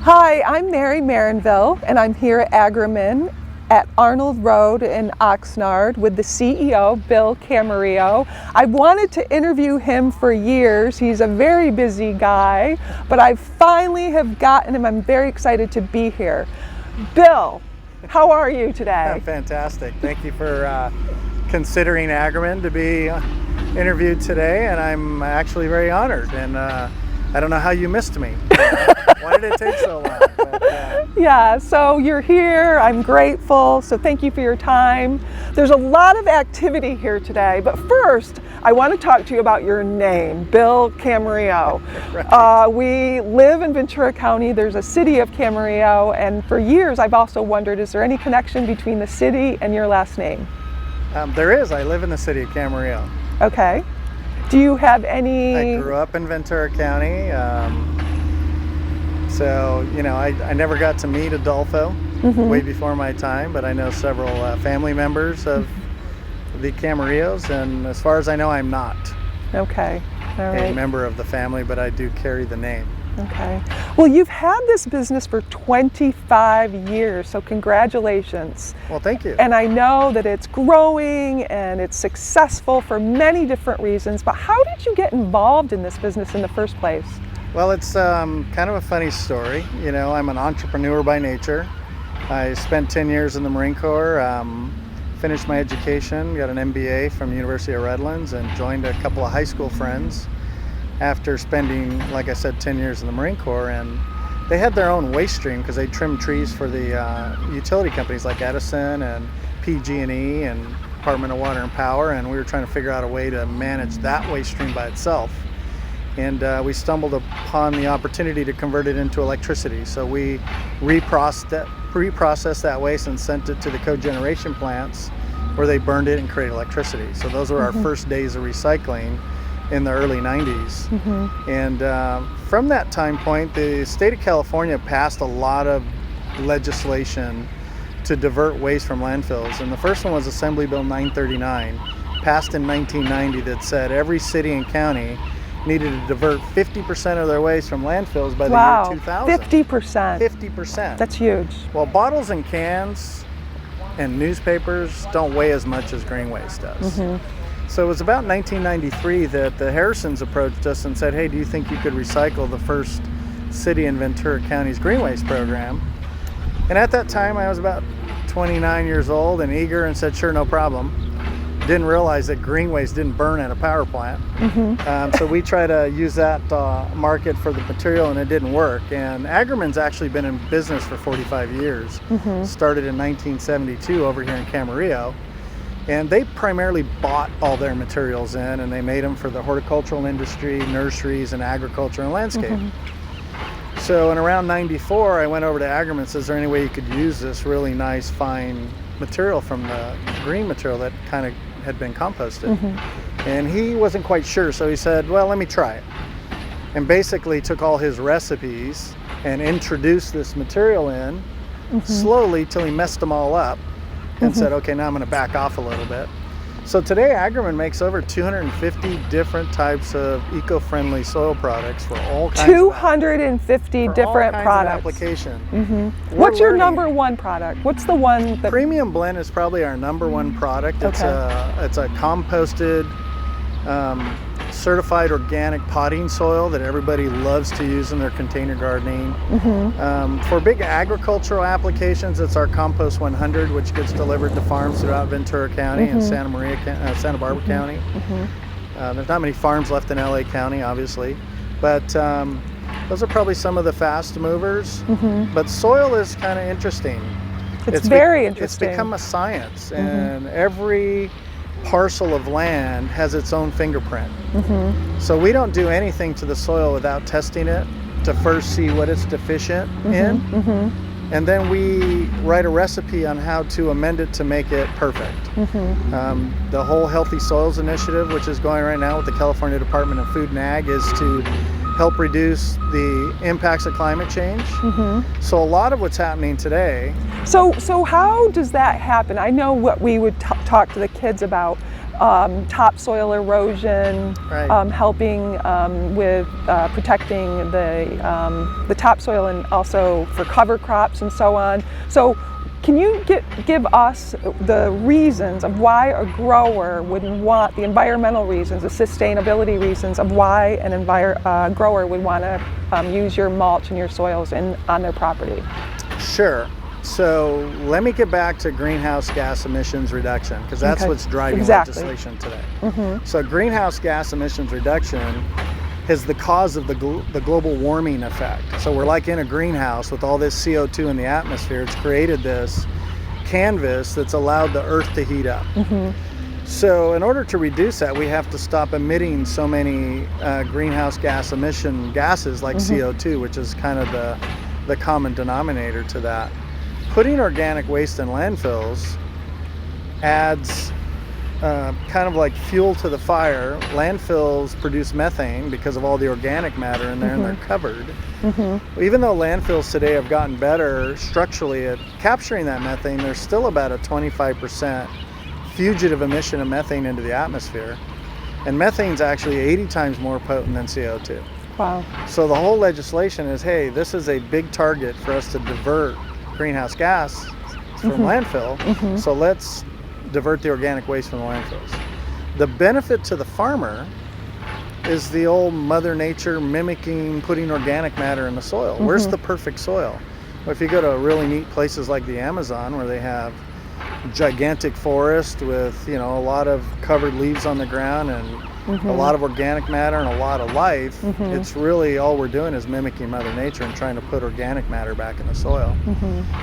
Hi, I'm Mary Marinville, and I'm here at Agromin at Arnold Road in Oxnard with the CEO, Bill Camarillo. I've wanted to interview him for years. He's a very busy guy, but I finally have gotten him. I'm very excited to be here. Bill, how are you today? I'm fantastic. Thank you for considering Agromin to be interviewed today, and I'm actually very honored. And I don't know how you missed me. Why did it take so long? But, Yeah, so you're here. I'm grateful. So thank you for your time. There's a lot of activity here today, but first, I want to talk to you about your name, Bill Camarillo. Right. We live in Ventura County. There's a city of Camarillo, and for years I've also wondered, is there any connection between the city and your last name? There is. I live in the city of Camarillo. Okay. Do you have any... I grew up in Ventura County. So, you know, I never got to meet Adolfo way before my time, but I know several family members of the Camarillos, and as far as I know, I'm not Okay. All right. a member of the family, but I do carry the name. Okay. Well, you've had this business for 25 years, so congratulations. Well, thank you. And I know that it's growing and it's successful for many different reasons, but how did you get involved in this business in the first place? Well, it's kind of a funny story. You know, I'm an entrepreneur by nature. I spent 10 years in the Marine Corps, finished my education, got an MBA from the University of Redlands, and joined a couple of high school friends after spending, like I said, 10 years in the Marine Corps. And they had their own waste stream because they trimmed trees for the utility companies like Edison and PG&E and Department of Water and Power, and we were trying to figure out a way to manage that waste stream by itself. And we stumbled upon the opportunity to convert it into electricity. So we reprocessed that waste and sent it to the cogeneration plants where they burned it and created electricity. So those were our first days of recycling in the early 90s. And from that time point, the state of California passed a lot of legislation to divert waste from landfills. And the first one was Assembly Bill 939, passed in 1990, that said every city and county needed to divert 50% of their waste from landfills by the year 2000. 50%. 50%. That's huge. Well, bottles and cans and newspapers don't weigh as much as green waste does. So it was about 1993 that the Harrisons approached us and said, hey, do you think you could recycle the first city in Ventura County's green waste program? And at that time, I was about 29 years old and eager, and said, sure, no problem. Didn't realize that green waste didn't burn at a power plant. So we tried to use that market for the material, and it didn't work. And Agromin's actually been in business for 45 years. Started in 1972 over here in Camarillo. And they primarily bought all their materials in, and they made them for the horticultural industry, nurseries, and agriculture and landscape. So in around 94, I went over to Agromin and said, is there any way you could use this really nice, fine material from the green material that kind of had been composted? And he wasn't quite sure, so he said, well, let me try it. And basically took all his recipes and introduced this material in slowly till he messed them all up and said, okay, now I'm going to back off a little bit. So today Agromin makes over 250 different types of eco-friendly soil products for all kinds 250 of, different all kinds products. of application. What's your learning. number one product? What's the one that... Premium Blend is probably our number one product. It's a composted, certified organic potting soil that everybody loves to use in their container gardening. For big agricultural applications, it's our Compost 100, which gets delivered to farms throughout Ventura County and Santa Barbara County. There's not many farms left in LA County, obviously, but those are probably some of the fast movers. But soil is kind of interesting. It's very interesting. It's become a science, and every parcel of land has its own fingerprint. So we don't do anything to the soil without testing it to first see what it's deficient in, and then we write a recipe on how to amend it to make it perfect. The whole Healthy Soils Initiative, which is going right now with the California Department of Food and Ag, is to help reduce the impacts of climate change. So a lot of what's happening today. So how does that happen? I know what we would talk to the kids about. topsoil erosion, Right. helping with protecting the topsoil, and also for cover crops and so on. So can you give us the reasons of why a grower would want, the environmental reasons, the sustainability reasons of why an grower would want to use your mulch and your soils on their property? Sure. So let me get back to greenhouse gas emissions reduction, because that's Okay. what's driving Exactly. legislation today. So greenhouse gas emissions reduction is the cause of the global warming effect. So we're like in a greenhouse with all this CO2 in the atmosphere. It's created this canvas that's allowed the earth to heat up. So in order to reduce that, we have to stop emitting so many greenhouse gas emission gases like CO2, which is kind of the common denominator to that. Putting organic waste in landfills adds kind of like fuel to the fire. Landfills produce methane because of all the organic matter in there, and they're covered. Even though landfills today have gotten better structurally at capturing that methane, there's still about a 25% fugitive emission of methane into the atmosphere. And methane's actually 80 times more potent than CO2. Wow. So the whole legislation is, hey, this is a big target for us to divert greenhouse gas from landfill, so let's divert the organic waste from the landfills. The benefit to the farmer is the old Mother Nature mimicking putting organic matter in the soil. Where's the perfect soil? Well, if you go to really neat places like the Amazon, where they have gigantic forest with, a lot of covered leaves on the ground and a lot of organic matter and a lot of life, it's really all we're doing is mimicking Mother Nature and trying to put organic matter back in the soil.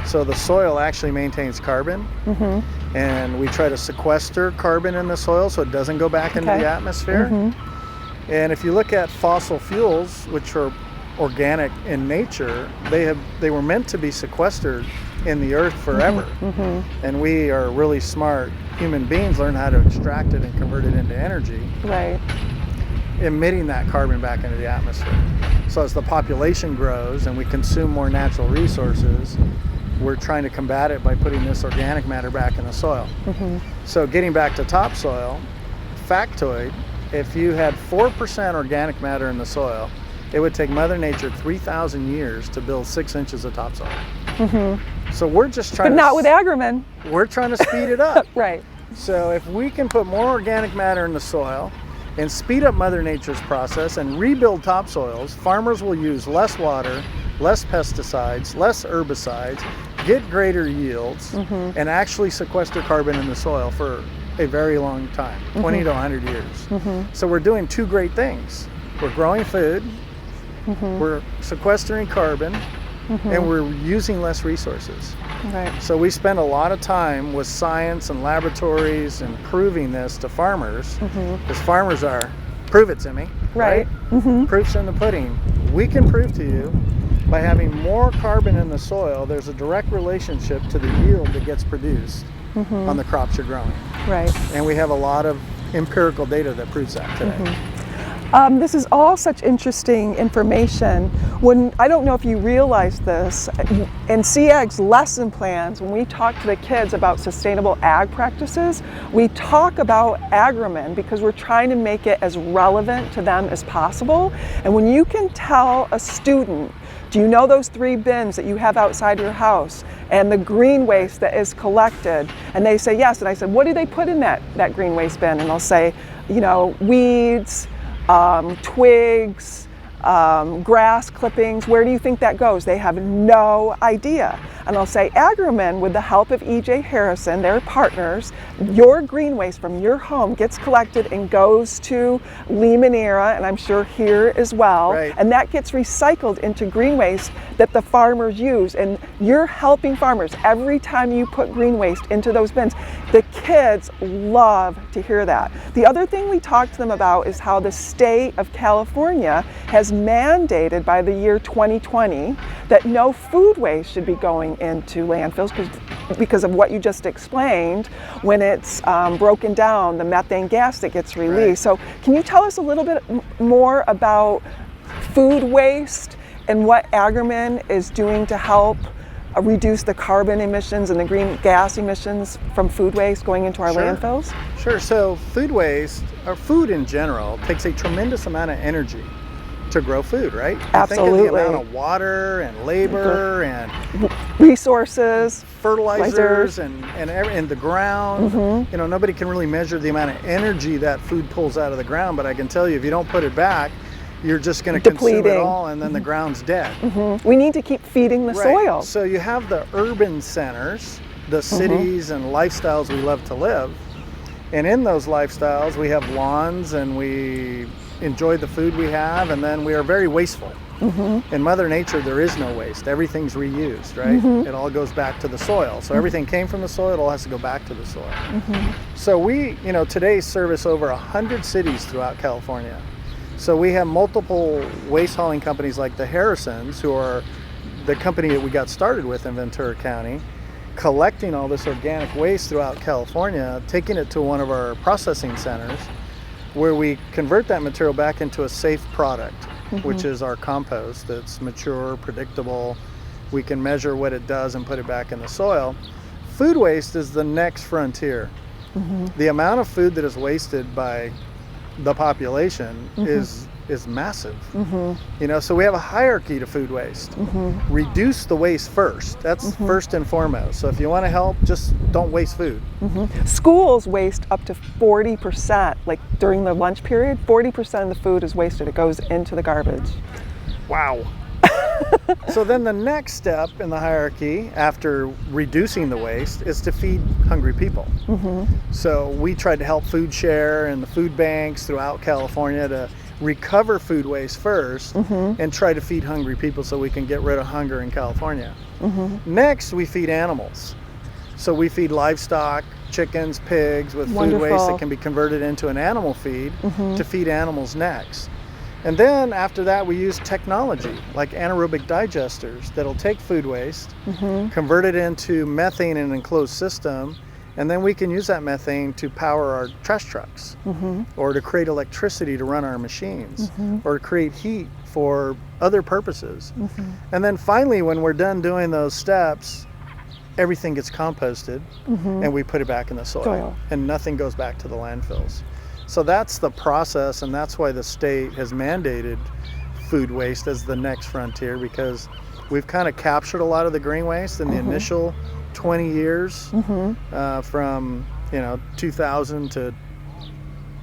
So the soil actually maintains carbon, and we try to sequester carbon in the soil so it doesn't go back into the atmosphere. And if you look at fossil fuels, which are organic in nature, they were meant to be sequestered in the earth forever. And we are really smart human beings, learn how to extract it and convert it into energy, Right. emitting that carbon back into the atmosphere. So as the population grows and we consume more natural resources, we're trying to combat it by putting this organic matter back in the soil. So getting back to topsoil, factoid, if you had 4% organic matter in the soil, it would take Mother Nature 3,000 years to build 6 inches of topsoil. So we're just trying But not with Agromin. We're trying to speed it up. Right. So if we can put more organic matter in the soil and speed up Mother Nature's process and rebuild topsoils, farmers will use less water, less pesticides, less herbicides, get greater yields, and actually sequester carbon in the soil for a very long time, 20 to 100 years. So we're doing two great things. We're growing food, we're sequestering carbon, and we're using less resources. Right. So we spend a lot of time with science and laboratories and proving this to farmers, because farmers are, prove it to me, Right. Proof's in the pudding. We can prove to you by having more carbon in the soil, there's a direct relationship to the yield that gets produced on the crops you're growing. Right. And we have a lot of empirical data that proves that today. This is all such interesting information. I don't know if you realize this, in CAG's lesson plans, when we talk to the kids about sustainable ag practices, we talk about Agromin because we're trying to make it as relevant to them as possible. And when you can tell a student, do you know those 3 bins that you have outside your house and the green waste that is collected? And they say yes. And I said, what do they put in that green waste bin? And they'll say, weeds, twigs, grass clippings. Where do you think that goes? They have no idea. And I'll say, Agromin, with the help of E.J. Harrison, their partners, your green waste from your home gets collected and goes to Limoneira, and I'm sure here as well. Right. And that gets recycled into green waste that the farmers use. And you're helping farmers every time you put green waste into those bins. The kids love to hear that. The other thing we talk to them about is how the state of California has mandated by the year 2020 that no food waste should be going into landfills because of what you just explained. When it's broken down, the methane gas that gets released. Right. So can you tell us a little bit more about food waste and what Agromin is doing to help reduce the carbon emissions and the green gas emissions from food waste going into our Sure. landfills? Sure. So food waste, or food in general, takes a tremendous amount of energy to grow food, right? You Absolutely. think of the amount of water and labor and Resources, fertilizers and the ground. Mm-hmm. You know, nobody can really measure the amount of energy that food pulls out of the ground, but I can tell you, if you don't put it back, you're just going to consume it Depleting. all, and then the ground's dead. Mm-hmm. We need to keep feeding the Right. soil. So you have the urban centers, the cities and lifestyles we love to live. And in those lifestyles, we have lawns and we enjoy the food we have, and then we are very wasteful. In Mother Nature, there is no waste. Everything's reused, right? It all goes back to the soil. So everything came from the soil, it all has to go back to the soil. So we, today service over 100 cities throughout California. So we have multiple waste hauling companies like the Harrisons, who are the company that we got started with in Ventura County, collecting all this organic waste throughout California, taking it to one of our processing centers, where we convert that material back into a safe product, which is our compost that's mature, predictable. We can measure what it does and put it back in the soil. Food waste is the next frontier. The amount of food that is wasted by the population is massive. So we have a hierarchy to food waste. Reduce the waste first. That's first and foremost. So if you want to help, just don't waste food. Schools waste up to 40%, like during the lunch period, 40% of the food is wasted. It goes into the garbage. Wow. So then the next step in the hierarchy, after reducing the waste, is to feed hungry people. So we tried to help food share and the food banks throughout California to recover food waste first and try to feed hungry people so we can get rid of hunger in California. Next, we feed animals. So we feed livestock, chickens, pigs with food waste that can be converted into an animal feed to feed animals next. And then after that, we use technology like anaerobic digesters that'll take food waste, convert it into methane in an enclosed system, and then we can use that methane to power our trash trucks, or to create electricity to run our machines, or to create heat for other purposes. And then finally, when we're done doing those steps, everything gets composted and we put it back in the soil. And nothing goes back to the landfills. So that's the process, and that's why the state has mandated food waste as the next frontier, because we've kind of captured a lot of the green waste in the initial 20 years from 2000 to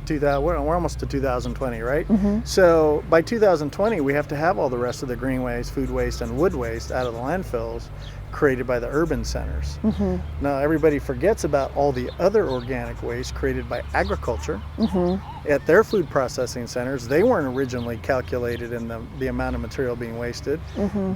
2000. We're almost to 2020, right? So by 2020, we have to have all the rest of the green waste, food waste, and wood waste out of the landfills created by the urban centers. Now everybody forgets about all the other organic waste created by agriculture at their food processing centers. They weren't originally calculated in the amount of material being wasted.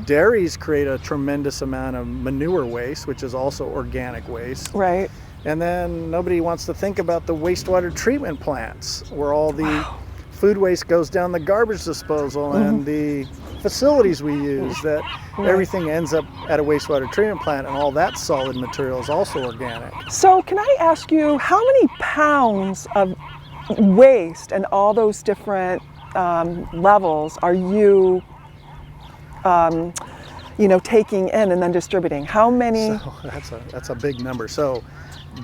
Dairies create a tremendous amount of manure waste, which is also organic waste. Right. And then nobody wants to think about the wastewater treatment plants, where all the food waste goes down the garbage disposal and the facilities we use, that everything ends up at a wastewater treatment plant, and all that solid material is also organic. So can I ask you, how many pounds of waste and all those different levels are you taking in and then distributing? How many? So that's a big number. So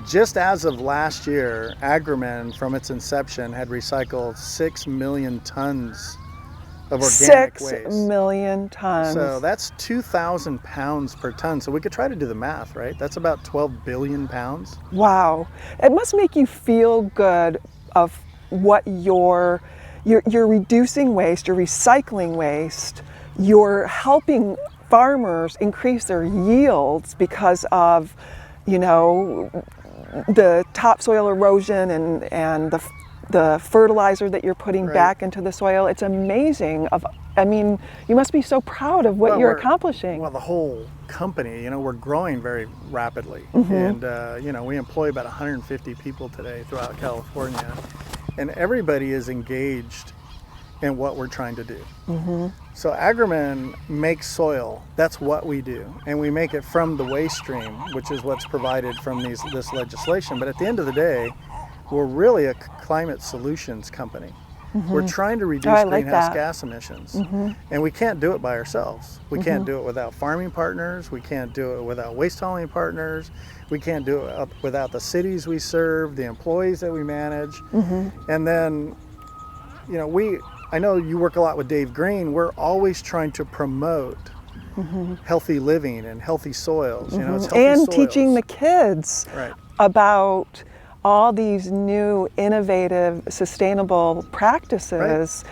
just as of last year, Agromin from its inception had recycled 6 million tons of organic waste. 6 million tons. So that's 2,000 pounds per ton. So we could try to do the math, right? That's about 12 billion pounds. Wow. It must make you feel good of what you're reducing waste, you're recycling waste, you're helping farmers increase their yields because of, the topsoil erosion and the fertilizer that you're putting back into the soil. It's amazing. You must be so proud of what you're accomplishing. Well, the whole company, we're growing very rapidly. And, we employ about 150 people today throughout California. And everybody is engaged in what we're trying to do. So Agromin makes soil. That's what we do. And we make it from the waste stream, which is what's provided from this legislation. But at the end of the day, we're really a climate solutions company. We're trying to reduce I like greenhouse that. gas emissions. And we can't do it by ourselves. We can't do it without farming partners. We can't do it without waste hauling partners. We can't do it without the cities we serve, the employees that we manage. And then, you know, I know you work a lot with Dave Green. We're always trying to promote healthy living and healthy soils. You know, it's healthy And soils. teaching the kids Right. about all these new innovative sustainable practices,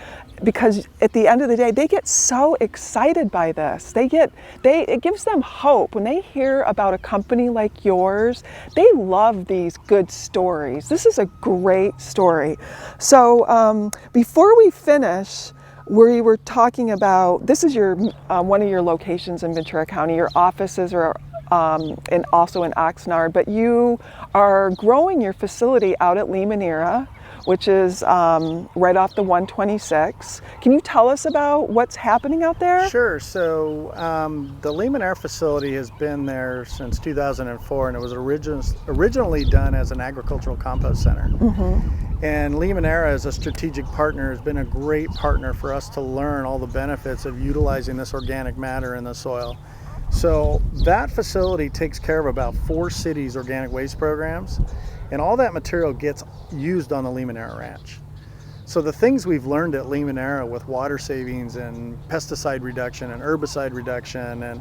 because at the end of the day they get so excited by this. It gives them hope when they hear about a company like yours. They love these good stories. This is a great story. So before we finish, we were talking about, this is your one of your locations in Ventura County. Your offices are and also in Oxnard, but you are growing your facility out at Limonera, which is right off the 126. Can you tell us about what's happening out there? Sure. So the Limonera facility has been there since 2004, and it was originally done as an agricultural compost center. And Limonera, as a strategic partner, has been a great partner for us to learn all the benefits of utilizing this organic matter in the soil. So that facility takes care of about 4 cities' organic waste programs, and all that material gets used on the Limonera Ranch. So the things we've learned at Limonera with water savings and pesticide reduction and herbicide reduction and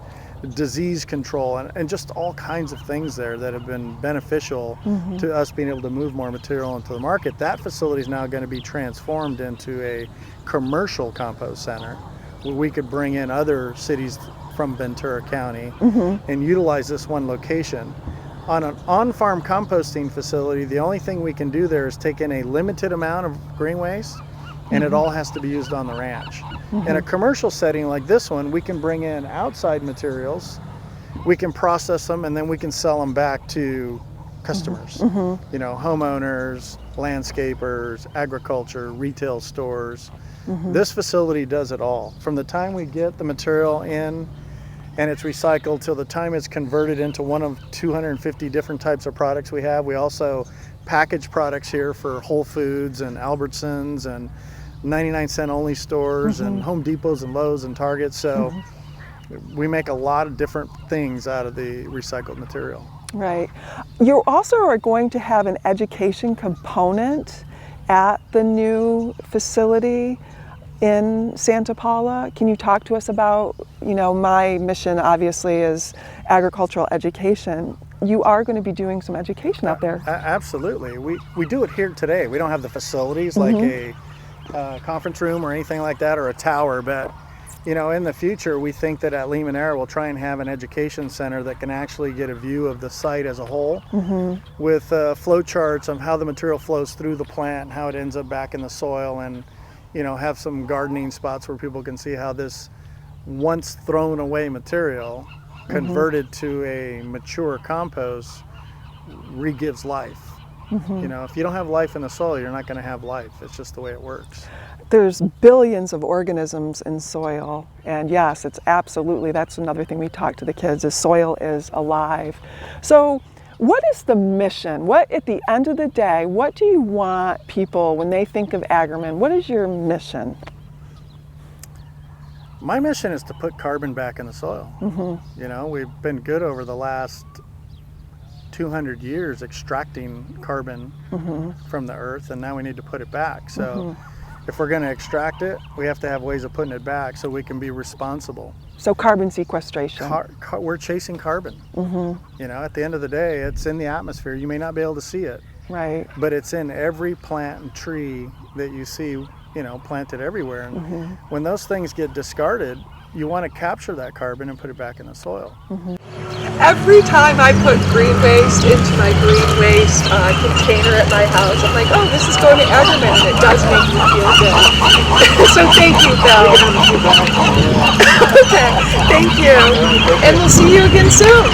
disease control and just all kinds of things there that have been beneficial to us being able to move more material into the market, that facility is now going to be transformed into a commercial compost center where we could bring in other cities from Ventura County and utilize this one location. On an on-farm composting facility, the only thing we can do there is take in a limited amount of green waste, and it all has to be used on the ranch. In a commercial setting like this one, we can bring in outside materials, we can process them, and then we can sell them back to customers. You know, homeowners, landscapers, agriculture, retail stores. This facility does it all. From the time we get the material in and it's recycled till the time it's converted into one of 250 different types of products we have. We also package products here for Whole Foods and Albertsons and 99-cent only stores and Home Depots and Lowe's and Targets. So we make a lot of different things out of the recycled material. Right. You also are going to have an education component at the new facility in Santa Paula. Can you talk to us about, you know, my mission obviously is agricultural education. You are going to be doing some education out there. Absolutely. We do it here today. We don't have the facilities like a conference room or anything like that, or a tower, but you know, in the future we think that at Limonera we'll try and have an education center that can actually get a view of the site as a whole with flow charts of how the material flows through the plant and how it ends up back in the soil, and you know, have some gardening spots where people can see how this once thrown away material converted to a mature compost re-gives life. You know, if you don't have life in the soil, you're not going to have life. It's just the way it works. There's billions of organisms in soil, and yes, it's absolutely, that's another thing we talk to the kids, is soil is alive. So what is the mission? What, at the end of the day, what do you want people, when they think of Agromin, what is your mission? My mission is to put carbon back in the soil. You know, we've been good over the last 200 years extracting carbon from the earth, and now we need to put it back. So if we're going to extract it, we have to have ways of putting it back so we can be responsible. So carbon sequestration. We're chasing carbon. You know, at the end of the day, it's in the atmosphere. You may not be able to see it, Right. but it's in every plant and tree that you see, you know, planted everywhere. And when those things get discarded, you want to capture that carbon and put it back in the soil. Every time I put green waste into my green waste container at my house, I'm like, oh, this is going to Agromin, and it does make me feel good. So thank you, Bill. Okay, thank you. And we'll see you again soon.